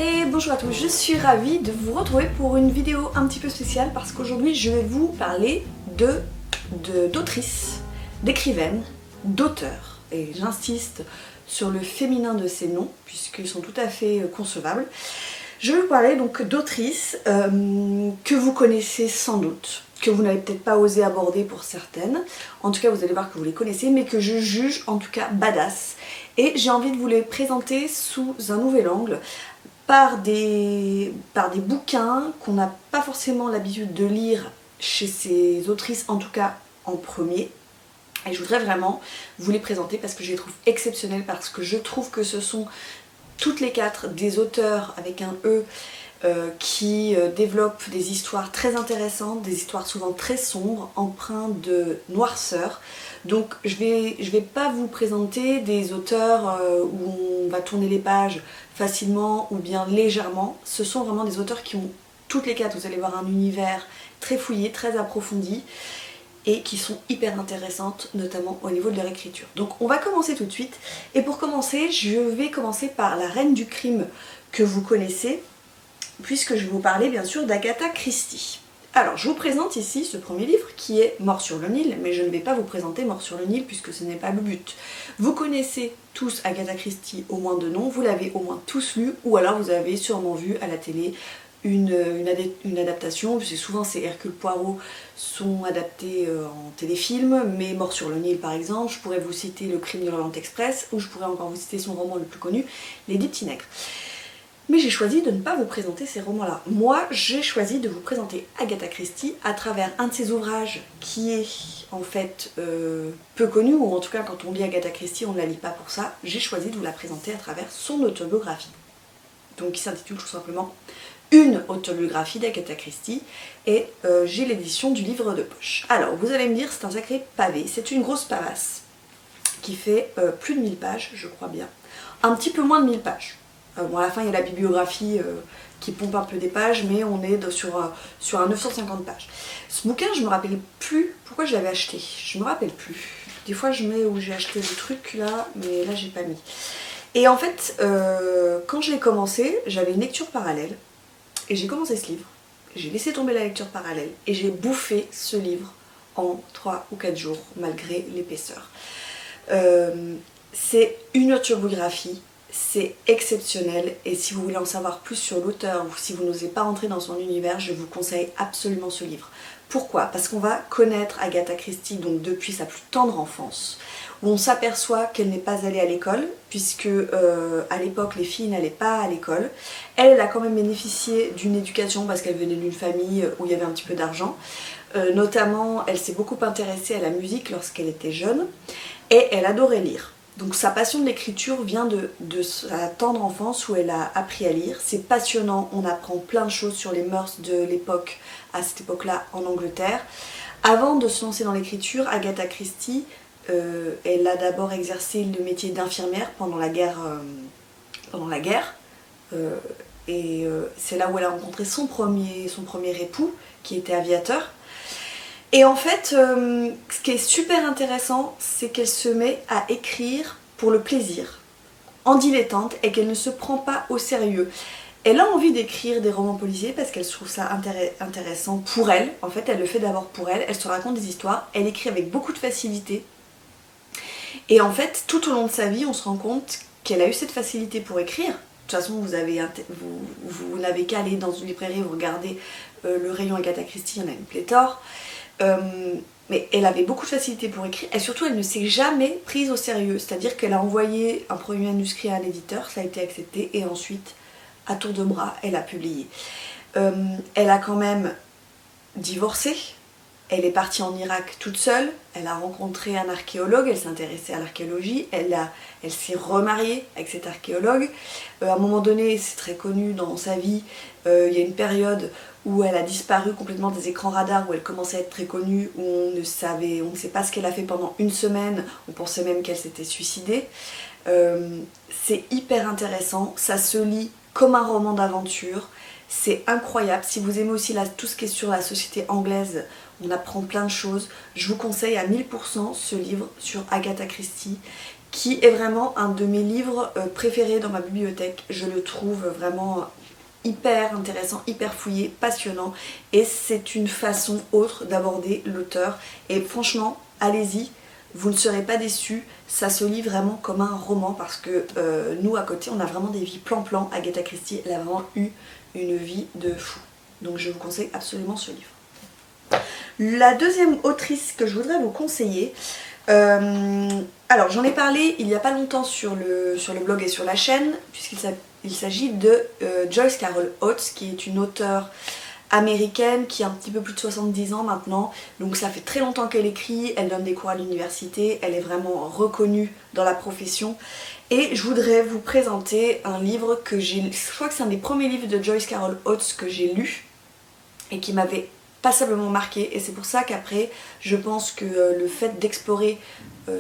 Hey, bonjour à tous, je suis ravie de vous retrouver pour une vidéo un petit peu spéciale parce qu'aujourd'hui je vais vous parler d'autrices, d'écrivaines, d'auteurs. Et j'insiste sur le féminin de ces noms puisqu'ils sont tout à fait concevables. Je vais vous parler donc d'autrices que vous connaissez sans doute, que vous n'avez peut-être pas osé aborder pour certaines. En tout cas, vous allez voir que vous les connaissez, mais que je juge en tout cas badass. Et j'ai envie de vous les présenter sous un nouvel angle, par des bouquins qu'on n'a pas forcément l'habitude de lire chez ces autrices, en tout cas en premier. Et je voudrais vraiment vous les présenter parce que je les trouve exceptionnels, parce que je trouve que ce sont toutes les quatre des auteurs avec un E qui développent des histoires très intéressantes, des histoires souvent très sombres, empreintes de noirceur. Donc je vais pas vous présenter des auteurs où on va tourner les pages facilement ou bien légèrement. Ce sont vraiment des auteurs qui ont toutes les quatre, vous allez voir, un univers très fouillé, très approfondi et qui sont hyper intéressantes, notamment au niveau de leur écriture. Donc on va commencer tout de suite. Et pour commencer, je vais commencer par la reine du crime que vous connaissez, puisque je vais vous parler bien sûr d'Agatha Christie. Alors je vous présente ici ce premier livre qui est Mort sur le Nil, mais je ne vais pas vous présenter Mort sur le Nil puisque ce n'est pas le but. Vous connaissez tous Agatha Christie au moins de nom, vous l'avez au moins tous lu, ou alors vous avez sûrement vu à la télé une adaptation, puisque souvent c'est Hercule Poirot sont adaptés en téléfilm, mais Mort sur le Nil par exemple, je pourrais vous citer Le Crime de l'Orient Express, ou je pourrais encore vous citer son roman le plus connu, Les 10 petits nègres. Mais j'ai choisi de ne pas vous présenter ces romans-là. Moi, j'ai choisi de vous présenter Agatha Christie à travers un de ses ouvrages qui est en fait peu connu, ou en tout cas quand on lit Agatha Christie, on ne la lit pas pour ça. J'ai choisi de vous la présenter à travers son autobiographie. Donc qui s'intitule tout simplement Une autobiographie d'Agatha Christie, et j'ai l'édition du livre de poche. Alors, vous allez me dire, c'est un sacré pavé, c'est une grosse pavasse qui fait plus de 1000 pages, je crois bien. Un petit peu moins de 1000 pages. Bon, à la fin il y a la bibliographie qui pompe un peu des pages, mais on est sur un 950 pages. Ce bouquin, je me rappelle plus pourquoi je l'avais acheté, je me rappelle plus. Des fois je mets où j'ai acheté le truc là, mais là j'ai pas mis. Et en fait, quand je l'ai commencé, j'avais une lecture parallèle, et j'ai commencé ce livre, j'ai laissé tomber la lecture parallèle, et j'ai bouffé ce livre en 3 ou 4 jours, malgré l'épaisseur. C'est une autobiographie. C'est exceptionnel, et si vous voulez en savoir plus sur l'auteur ou si vous n'osez pas entrer dans son univers, je vous conseille absolument ce livre. Pourquoi? Parce qu'on va connaître Agatha Christie donc depuis sa plus tendre enfance, où on s'aperçoit qu'elle n'est pas allée à l'école, puisque à l'époque les filles n'allaient pas à l'école. Elle a quand même bénéficié d'une éducation parce qu'elle venait d'une famille où il y avait un petit peu d'argent. Notamment, elle s'est beaucoup intéressée à la musique lorsqu'elle était jeune, et elle adorait lire. Donc sa passion de l'écriture vient de sa tendre enfance où elle a appris à lire. C'est passionnant, on apprend plein de choses sur les mœurs de l'époque, à cette époque-là en Angleterre. Avant de se lancer dans l'écriture, Agatha Christie, elle a d'abord exercé le métier d'infirmière pendant la guerre. C'est là où elle a rencontré son premier époux, qui était aviateur. Et en fait, ce qui est super intéressant, c'est qu'elle se met à écrire pour le plaisir, en dilettante, et qu'elle ne se prend pas au sérieux. Elle a envie d'écrire des romans policiers parce qu'elle trouve ça intéressant pour elle. En fait, elle le fait d'abord pour elle, elle se raconte des histoires, elle écrit avec beaucoup de facilité. Et en fait, tout au long de sa vie, on se rend compte qu'elle a eu cette facilité pour écrire. De toute façon, vous n'avez qu'à aller dans une librairie, vous regardez le rayon Agatha Christie, il y en a une pléthore. Mais elle avait beaucoup de facilité pour écrire, et surtout elle ne s'est jamais prise au sérieux, c'est-à-dire qu'elle a envoyé un premier manuscrit à un éditeur, ça a été accepté, et ensuite à tour de bras elle a publié. Elle a quand même divorcé, elle est partie en Irak toute seule, elle a rencontré un archéologue, elle s'intéressait à l'archéologie, elle s'est remariée avec cet archéologue. À un moment donné, c'est très connu dans sa vie, il y a une période où elle a disparu complètement des écrans radars, où elle commençait à être très connue, où on ne sait pas ce qu'elle a fait pendant une semaine, on pensait même qu'elle s'était suicidée. C'est hyper intéressant, ça se lit comme un roman d'aventure, c'est incroyable. Si vous aimez aussi tout ce qui est sur la société anglaise, on apprend plein de choses. Je vous conseille à 1000% ce livre sur Agatha Christie, qui est vraiment un de mes livres préférés dans ma bibliothèque. Je le trouve vraiment hyper intéressant, hyper fouillé, passionnant, et c'est une façon autre d'aborder l'auteur. Et franchement, allez-y, vous ne serez pas déçus, ça se lit vraiment comme un roman parce que nous à côté on a vraiment des vies plan-plan. Agatha Christie, elle a vraiment eu une vie de fou. Donc je vous conseille absolument ce livre. La deuxième autrice que je voudrais vous conseiller, alors j'en ai parlé il n'y a pas longtemps sur le blog et sur la chaîne, puisqu'il s'agit de Joyce Carol Oates, qui est une auteure américaine qui a un petit peu plus de 70 ans maintenant, donc ça fait très longtemps qu'elle écrit, elle donne des cours à l'université, elle est vraiment reconnue dans la profession. Et je voudrais vous présenter un livre que je crois que c'est un des premiers livres de Joyce Carol Oates que j'ai lu et qui m'avait passablement marqué, et c'est pour ça qu'après je pense que le fait d'explorer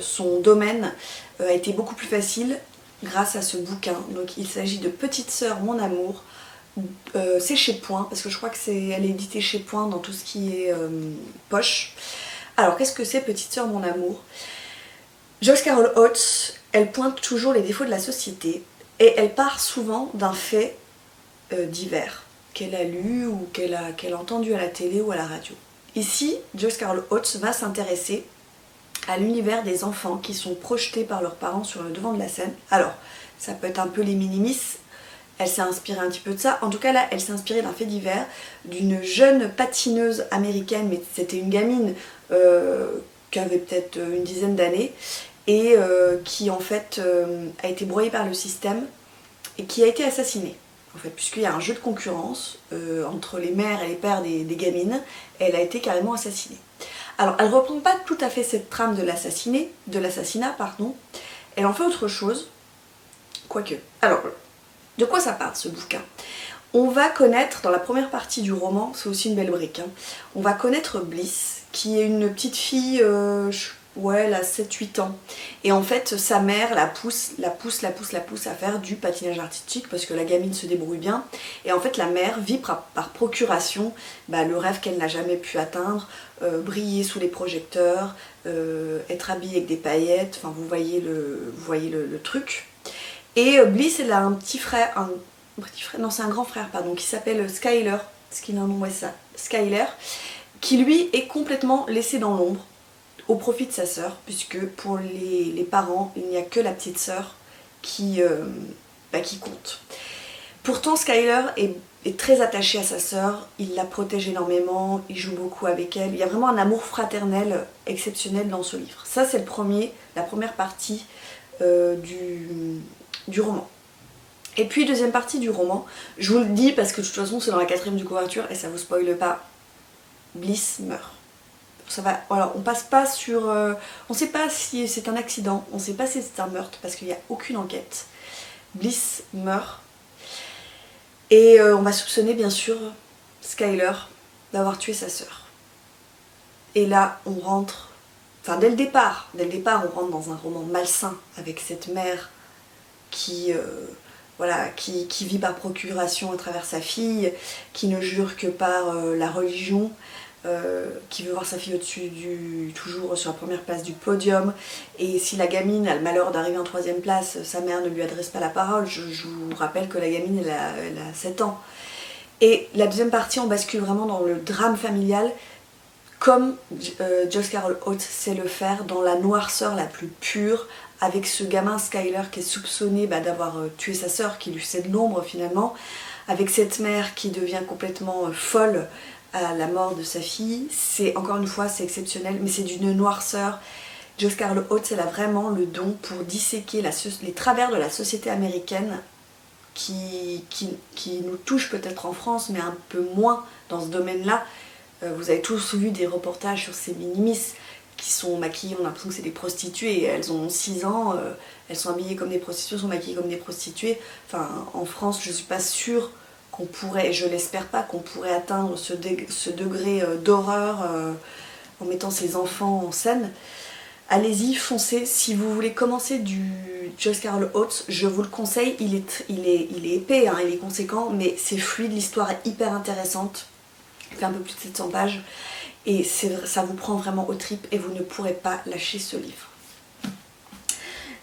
son domaine a été beaucoup plus facile grâce à ce bouquin. Donc il s'agit de Petite Sœur Mon Amour, c'est chez Point, parce que je crois que elle est éditée chez Point dans tout ce qui est poche. Alors qu'est-ce que c'est Petite Sœur Mon Amour? Joyce Carol Oates, elle pointe toujours les défauts de la société et elle part souvent d'un fait divers qu'elle a lu ou qu'elle a entendu à la télé ou à la radio. Ici, Joyce Carol Oates va s'intéresser à l'univers des enfants qui sont projetés par leurs parents sur le devant de la scène. Alors, ça peut être un peu les minimis, elle s'est inspirée un petit peu de ça. En tout cas là, elle s'est inspirée d'un fait divers, d'une jeune patineuse américaine, mais c'était une gamine qui avait peut-être une dizaine d'années, et qui en fait a été broyée par le système et qui a été assassinée. En fait, puisqu'il y a un jeu de concurrence entre les mères et les pères des gamines, elle a été carrément assassinée. Alors, elle ne reprend pas tout à fait cette trame de l'assassinat, pardon. Elle en fait autre chose, quoique. Alors, de quoi ça parle ce bouquin? On va connaître, dans la première partie du roman, c'est aussi une belle brique, hein, on va connaître Bliss, qui est une petite fille, ouais, elle a 7-8 ans. Et en fait, sa mère la pousse à faire du patinage artistique parce que la gamine se débrouille bien. Et en fait, la mère vit par procuration le rêve qu'elle n'a jamais pu atteindre, briller sous les projecteurs, être habillée avec des paillettes, enfin vous voyez le truc. Et Bliss, elle a un petit frère, non c'est un grand frère, pardon, qui s'appelle Skyler, Skyler, qui lui est complètement laissé dans l'ombre, au profit de sa sœur, puisque pour les parents, il n'y a que la petite sœur qui compte. Pourtant, Skyler est très attaché à sa sœur, il la protège énormément, il joue beaucoup avec elle, il y a vraiment un amour fraternel exceptionnel dans ce livre. Ça, c'est la première partie du roman. Et puis, deuxième partie du roman, je vous le dis parce que de toute façon, c'est dans la 4e de couverture et ça vous spoile pas, Bliss meurt. Ça va, voilà, on passe pas sur... on sait pas si c'est un accident, on sait pas si c'est un meurtre parce qu'il n'y a aucune enquête. Bliss meurt. Et on va soupçonner bien sûr Skyler d'avoir tué sa sœur. Et là, on rentre... Enfin, dès le départ, on rentre dans un roman malsain avec cette mère qui vit par procuration à travers sa fille, qui ne jure que par la religion, qui veut voir sa fille au-dessus toujours sur la première place du podium, et si la gamine a le malheur d'arriver en 3e place, sa mère ne lui adresse pas la parole. Je vous rappelle que la gamine elle a 7 ans. Et la deuxième partie, on bascule vraiment dans le drame familial, comme Joyce Carol Oates sait le faire, dans la noirceur la plus pure, avec ce gamin Skyler qui est soupçonné d'avoir tué sa sœur, qui lui cède l'ombre finalement, avec cette mère qui devient complètement folle à la mort de sa fille. C'est, encore une fois, c'est exceptionnel, mais c'est d'une noirceur. Joyce Carol Oates, elle a vraiment le don pour disséquer les travers de la société américaine qui nous touche peut-être en France, mais un peu moins dans ce domaine-là. Vous avez tous vu des reportages sur ces minimis qui sont maquillées, on a l'impression que c'est des prostituées, elles ont 6 ans, elles sont habillées comme des prostituées, sont maquillées comme des prostituées. Enfin, en France, je ne suis pas sûre qu'on pourrait, et je l'espère pas, qu'on pourrait atteindre ce degré d'horreur en mettant ces enfants en scène. Allez-y, foncez. Si vous voulez commencer du Joyce Carol Oates, je vous le conseille. Il est épais, hein, il est conséquent, mais c'est fluide, l'histoire est hyper intéressante. Il fait un peu plus de 700 pages et ça vous prend vraiment aux tripes et vous ne pourrez pas lâcher ce livre.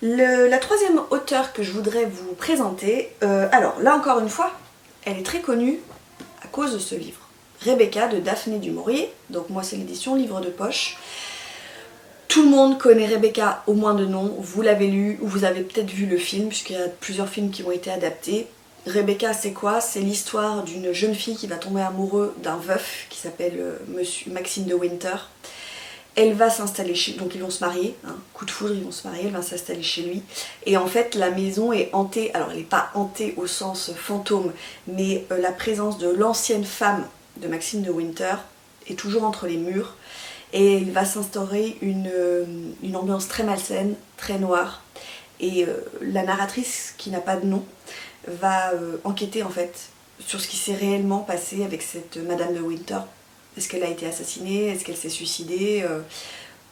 La troisième auteure que je voudrais vous présenter, alors là encore une fois, elle est très connue à cause de ce livre. Rebecca de Daphné du Maurier, donc moi c'est l'édition livre de poche. Tout le monde connaît Rebecca au moins de nom, vous l'avez lu ou vous avez peut-être vu le film puisqu'il y a plusieurs films qui ont été adaptés. Rebecca c'est quoi? C'est l'histoire d'une jeune fille qui va tomber amoureuse d'un veuf qui s'appelle Monsieur Maxime de Winter. Elle va s'installer chez lui, donc ils vont se marier, hein, coup de foudre, ils vont se marier, elle va s'installer chez lui. Et en fait, la maison est hantée, alors elle n'est pas hantée au sens fantôme, mais la présence de l'ancienne femme de Maxime de Winter est toujours entre les murs. Et il va s'instaurer une ambiance très malsaine, très noire. Et la narratrice, qui n'a pas de nom, va enquêter en fait sur ce qui s'est réellement passé avec cette Madame de Winter. Est-ce qu'elle a été assassinée? Est-ce qu'elle s'est suicidée?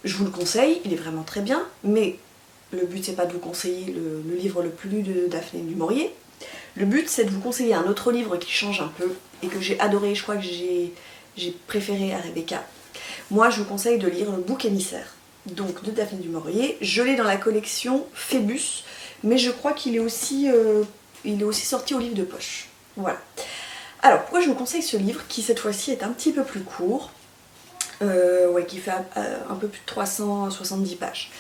Je vous le conseille, il est vraiment très bien, mais le but c'est pas de vous conseiller le livre le plus lu de Daphné du Maurier. Le but c'est de vous conseiller un autre livre qui change un peu et que j'ai adoré, je crois que j'ai préféré à Rebecca. Moi je vous conseille de lire Le Bouc émissaire, donc de Daphné du Maurier. Je l'ai dans la collection Phébus, mais je crois qu'il est aussi sorti au livre de poche. Voilà. Alors, pourquoi je vous conseille ce livre qui cette fois-ci est un petit peu plus court, qui fait un peu plus de 370 pages.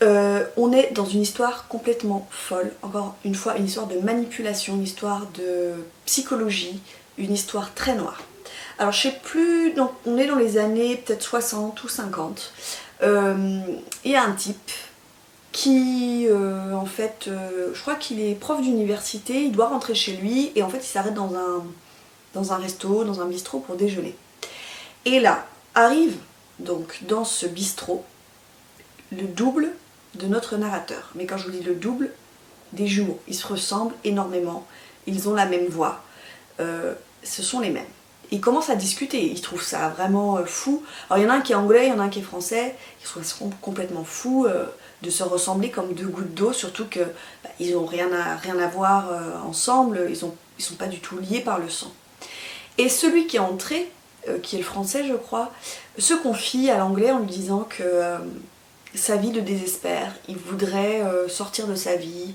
On est dans une histoire complètement folle, encore une fois une histoire de manipulation, une histoire de psychologie, une histoire très noire. Alors je sais plus, donc, on est dans les années peut-être 60 ou 50, il y a un type qui en fait, je crois qu'il est prof d'université, il doit rentrer chez lui et en fait il s'arrête dans un resto, dans un bistrot pour déjeuner. Et là, arrive donc dans ce bistrot le double de notre narrateur. Mais quand je vous dis le double, des jumeaux. Ils se ressemblent énormément, ils ont la même voix, ce sont les mêmes. Ils commencent à discuter, ils trouvent ça vraiment fou. Alors il y en a un qui est anglais, il y en a un qui est français, ils trouvent ça complètement fou de se ressembler comme deux gouttes d'eau, surtout que ils n'ont rien à voir ensemble, ils sont pas du tout liés par le sang. Et celui qui est entré, qui est le français je crois, se confie à l'anglais en lui disant que sa vie le désespère, il voudrait sortir de sa vie,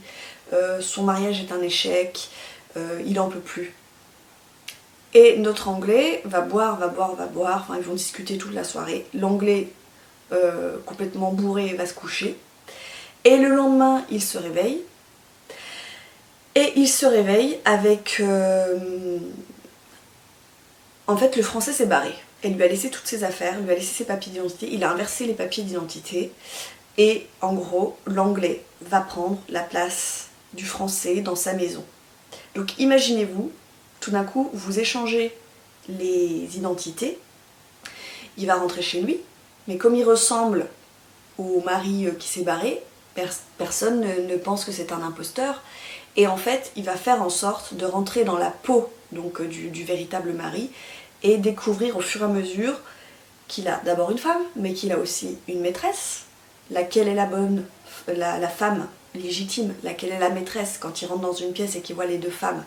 son mariage est un échec, il en peut plus. Et notre anglais va boire, enfin ils vont discuter toute la soirée. L'anglais complètement bourré va se coucher. Et le lendemain, il se réveille. Et il se réveille avec... En fait, le français s'est barré. Elle lui a laissé toutes ses affaires, lui a laissé ses papiers d'identité. Il a inversé les papiers d'identité. Et en gros, l'anglais va prendre la place du français dans sa maison. Donc imaginez-vous, tout d'un coup, vous échangez les identités. Il va rentrer chez lui. Mais comme il ressemble au mari qui s'est barré, personne ne pense que c'est un imposteur. Et en fait, il va faire en sorte de rentrer dans la peau donc, du véritable mari et découvrir au fur et à mesure qu'il a d'abord une femme, mais qu'il a aussi une maîtresse, laquelle est la bonne, la femme légitime, laquelle est la maîtresse. Quand il rentre dans une pièce et qu'il voit les deux femmes,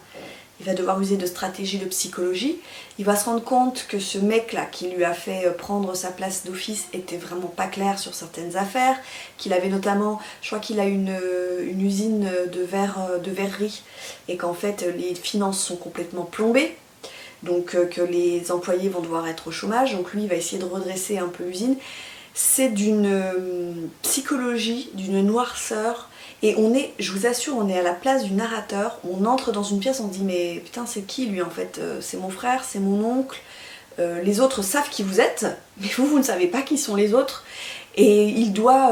il va devoir user de stratégie, de psychologie. Il va se rendre compte que ce mec-là qui lui a fait prendre sa place d'office était vraiment pas clair sur certaines affaires, qu'il avait notamment, je crois qu'il a une usine de verrerie, et qu'en fait les finances sont complètement plombées, donc que les employés vont devoir être au chômage, donc lui il va essayer de redresser un peu l'usine. C'est d'une psychologie, d'une noirceur. Et on est, je vous assure, on est à la place du narrateur, on entre dans une pièce, on se dit mais putain c'est qui lui en fait? C'est mon frère, c'est mon oncle, les autres savent qui vous êtes, mais vous ne savez pas qui sont les autres. Et il doit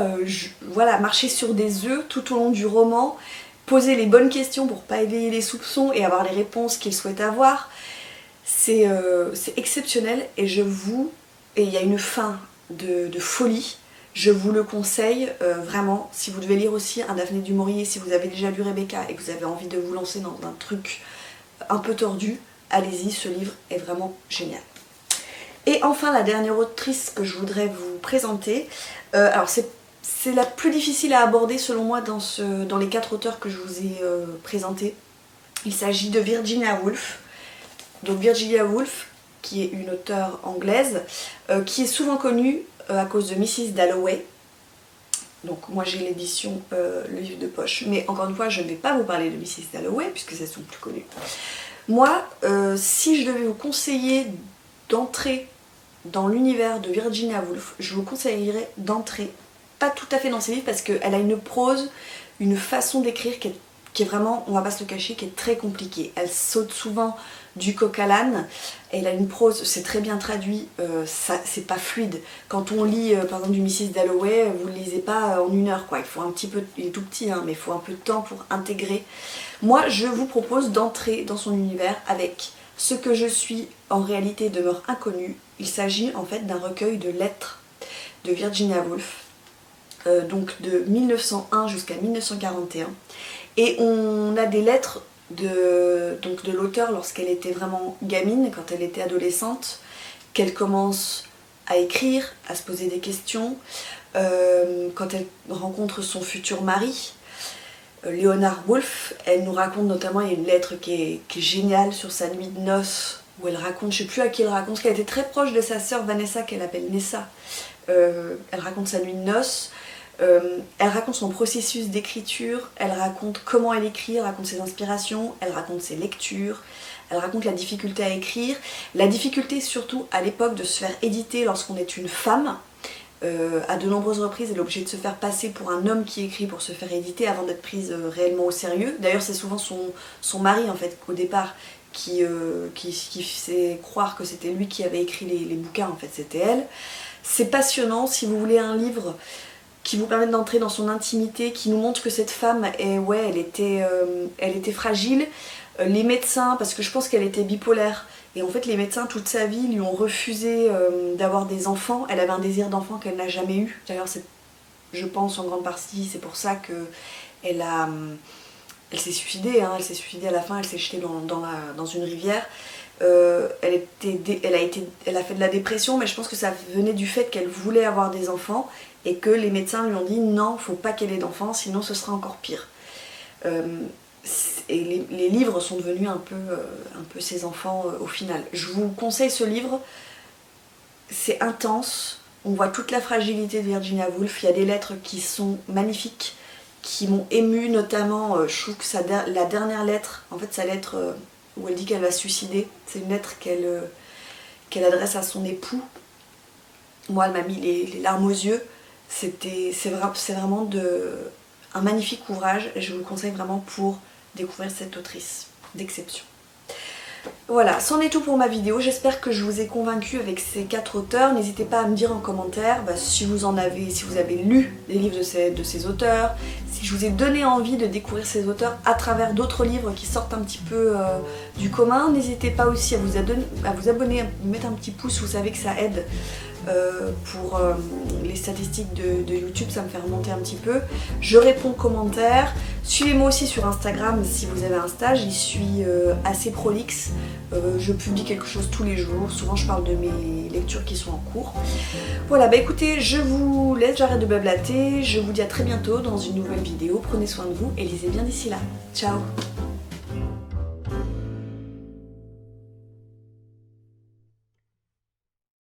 voilà, marcher sur des œufs tout au long du roman, poser les bonnes questions pour pas éveiller les soupçons et avoir les réponses qu'il souhaite avoir. C'est exceptionnel et il y a une fin de folie. Je vous le conseille vraiment, si vous devez lire aussi un Daphné du Maurier, si vous avez déjà lu Rebecca et que vous avez envie de vous lancer dans un truc un peu tordu, allez-y, ce livre est vraiment génial. Et enfin, la dernière autrice que je voudrais vous présenter, alors c'est la plus difficile à aborder selon moi dans les 4 auteurs que je vous ai présentés. Il s'agit de Virginia Woolf. Donc Virginia Woolf, qui est une auteure anglaise, qui est souvent connue à cause de Mrs. Dalloway. Donc moi j'ai l'édition, le livre de poche. Mais encore une fois, je ne vais pas vous parler de Mrs. Dalloway puisque c'est son plus connu. Moi, si je devais vous conseiller d'entrer dans l'univers de Virginia Woolf, je vous conseillerais d'entrer pas tout à fait dans ses livres parce qu'elle a une prose, une façon d'écrire qui est vraiment, on va pas se le cacher, qui est très compliquée. Elle saute souvent du coq à l'âne, elle a une prose, c'est très bien traduit, c'est pas fluide. Quand on lit par exemple du Mrs. Dalloway, vous le lisez pas en 1 heure quoi, il faut un petit peu, il est tout petit hein, mais il faut un peu de temps pour intégrer. Moi je vous propose d'entrer dans son univers avec Ce que je suis en réalité demeure inconnu. Il s'agit en fait d'un recueil de lettres de Virginia Woolf, donc de 1901 jusqu'à 1941. Et on a des lettres de l'auteur lorsqu'elle était vraiment gamine, quand elle était adolescente, qu'elle commence à écrire, à se poser des questions, quand elle rencontre son futur mari, Leonard Woolf. Elle nous raconte notamment, il y a une lettre qui est géniale sur sa nuit de noces, où elle raconte, je ne sais plus à qui elle raconte, parce qu'elle était très proche de sa sœur Vanessa, qu'elle appelle Nessa. Elle raconte sa nuit de noces. Elle raconte son processus d'écriture, elle raconte comment elle écrit, elle raconte ses inspirations, elle raconte ses lectures, elle raconte la difficulté à écrire, la difficulté surtout à l'époque de se faire éditer lorsqu'on est une femme. À de nombreuses reprises, elle est obligée de se faire passer pour un homme qui écrit pour se faire éditer avant d'être prise réellement au sérieux. D'ailleurs c'est souvent son mari en fait au départ qui fait croire que c'était lui qui avait écrit les bouquins, en fait c'était elle. C'est passionnant. Si vous voulez un livre qui vous permettent d'entrer dans son intimité, qui nous montre que cette femme, elle était fragile. Les médecins, parce que je pense qu'elle était bipolaire, et en fait les médecins toute sa vie lui ont refusé d'avoir des enfants. Elle avait un désir d'enfant qu'elle n'a jamais eu. D'ailleurs, je pense en grande partie, c'est pour ça qu'elle s'est suicidée, hein. Elle s'est suicidée à la fin, elle s'est jetée dans une rivière. Elle a fait de la dépression, mais je pense que ça venait du fait qu'elle voulait avoir des enfants et que les médecins lui ont dit non, faut pas qu'elle ait d'enfants, sinon ce sera encore pire. Et les livres sont devenus un peu ses enfants au final. Je vous conseille ce livre, c'est intense, on voit toute la fragilité de Virginia Woolf, il y a des lettres qui sont magnifiques, qui m'ont émue, notamment, je trouve que la dernière lettre, en fait sa lettre où elle dit qu'elle va se suicider, c'est une lettre qu'elle adresse à son époux. Moi elle m'a mis les larmes aux yeux, c'est vraiment un magnifique ouvrage et je vous le conseille vraiment pour découvrir cette autrice d'exception. Voilà, c'en est tout pour ma vidéo. J'espère que je vous ai convaincu avec ces 4 auteurs. N'hésitez pas à me dire en commentaire si vous avez lu les livres de ces auteurs, si je vous ai donné envie de découvrir ces auteurs à travers d'autres livres qui sortent un petit peu du commun. N'hésitez pas aussi à vous abonner, à mettre un petit pouce, vous savez que ça aide pour les statistiques de YouTube, ça me fait remonter un petit peu. Je réponds aux commentaires. Suivez-moi aussi sur Instagram si vous avez Insta, j'y suis assez prolixe. Je publie quelque chose tous les jours, souvent je parle de mes lectures qui sont en cours. Voilà, bah écoutez, je vous laisse, j'arrête de blablater, je vous dis à très bientôt dans une nouvelle vidéo. Prenez soin de vous et lisez bien d'ici là. Ciao!